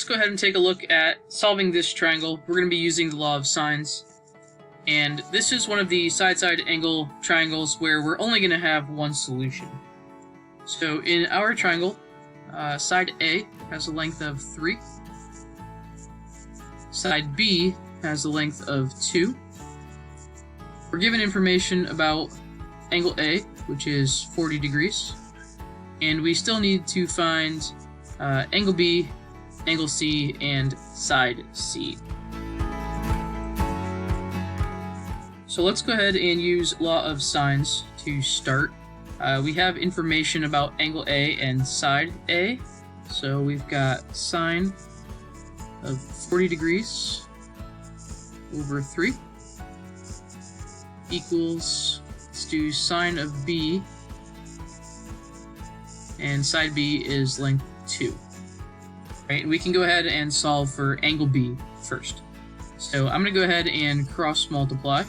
go ahead and take a look at solving this triangle. We're going to be using the law of sines. And this is one of the side-side angle triangles where we're only going to have one solution. So in our triangle, side A has a length of 3. Side B has a length of 2. We're given information about angle A, which is 40 degrees. And we still need to find angle B, angle C, and side C. So let's go ahead and use law of sines to start. We have information about angle A and side A. So we've got sine of 40 degrees over 3 equals, let's do sine of B, and side B is length 2. Right, and we can go ahead and solve for angle B first. So I'm going to go ahead and cross multiply.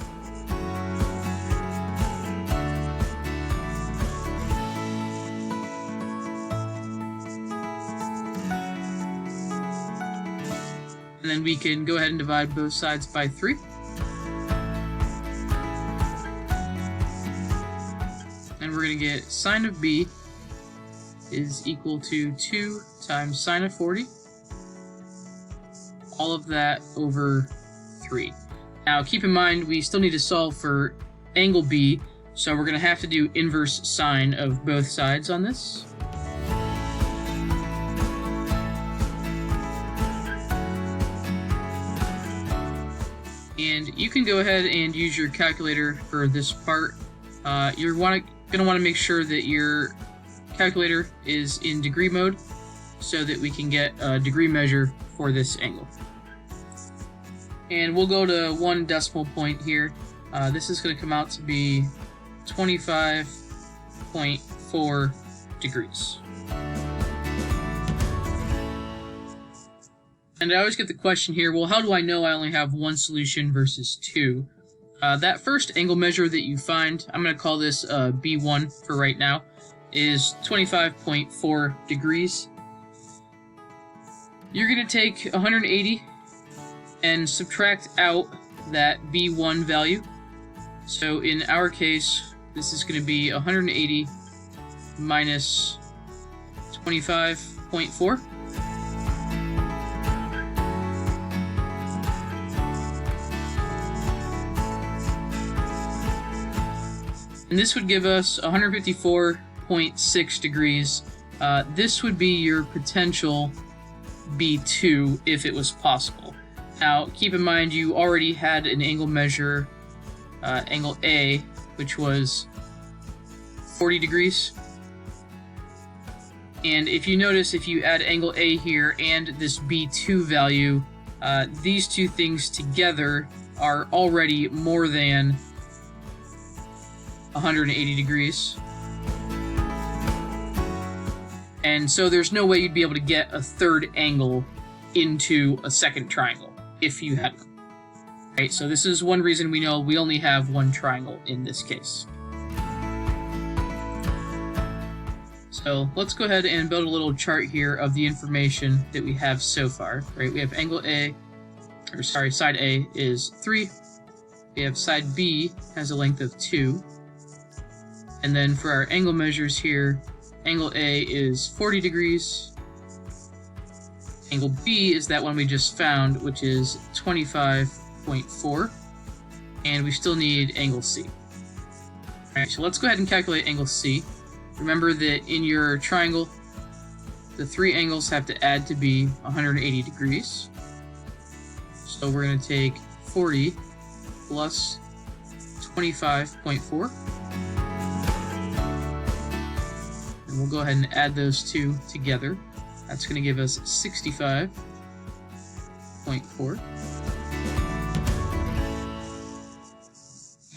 And then we can go ahead and divide both sides by 3. And we're going to get sine of B is equal to 2 times sine of 40. All of that over 3. Now keep in mind we still need to solve for angle B, so we're going to have to do inverse sine of both sides on this. And you can go ahead and use your calculator for this part. You're going to want to make sure that your calculator is in degree mode so that we can get a degree measure for this angle. And we'll go to 1 decimal point here. This is going to come out to be 25.4 degrees. And I always get the question here, well, how do I know I only have one solution versus 2? That first angle measure that you find, I'm going to call this B1 for right now, is 25.4 degrees. You're going to take 180 and subtract out that B1 value. So in our case, this is going to be 180 minus 25.4. And this would give us 154.6 degrees. This would be your potential B2 if it was possible. Now, keep in mind you already had an angle measure, angle A, which was 40 degrees. And if you notice, if you add angle A here and this B2 value, these two things together are already more than 180 degrees. And so there's no way you'd be able to get a third angle into a second triangle if you had them. Right, so this is one reason we know we only have one triangle in this case. So let's go ahead and build a little chart here of the information that we have so far. Right, we have angle A, or sorry, side A is 3. We have side B has a length of 2. And then for our angle measures here, angle A is 40 degrees. Angle B is that one we just found, which is 25.4. And we still need angle C. Alright, so let's go ahead and calculate angle C. Remember that in your triangle, the 3 angles have to add to be 180 degrees. So we're going to take 40 plus 25.4. And we'll go ahead and add those two together. That's going to give us 65.4.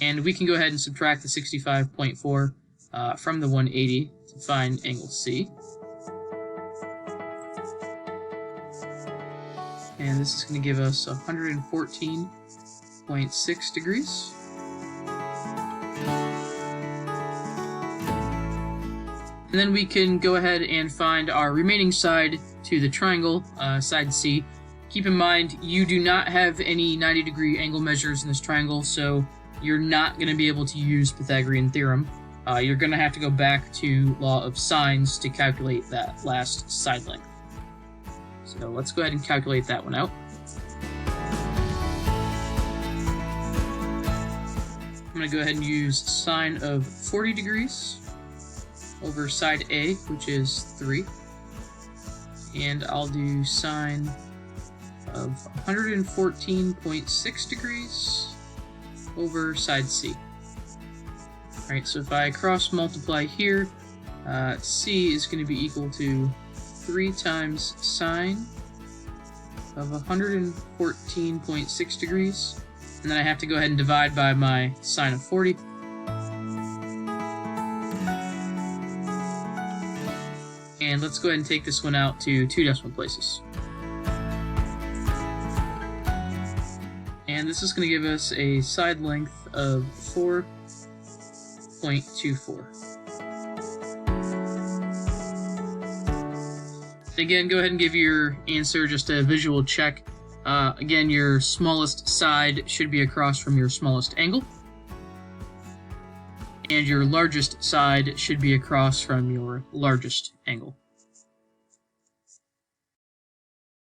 And we can go ahead and subtract the 65.4 from the 180 to find angle C. And this is going to give us 114.6 degrees. And then we can go ahead and find our remaining side to the triangle, side C. Keep in mind, you do not have any 90-degree angle measures in this triangle, so you're not going to be able to use Pythagorean theorem. You're going to have to go back to law of sines to calculate that last side length. So let's go ahead and calculate that one out. I'm going to go ahead and use sine of 40 degrees over side A, which is 3. And I'll do sine of 114.6 degrees over side C. Alright, so if I cross multiply here, C is going to be equal to 3 times sine of 114.6 degrees. And then I have to go ahead and divide by my sine of 40. And let's go ahead and take this one out to 2 decimal places. And this is going to give us a side length of 4.24. Again, go ahead and give your answer just a visual check. Again, your smallest side should be across from your smallest angle. And your largest side should be across from your largest angle.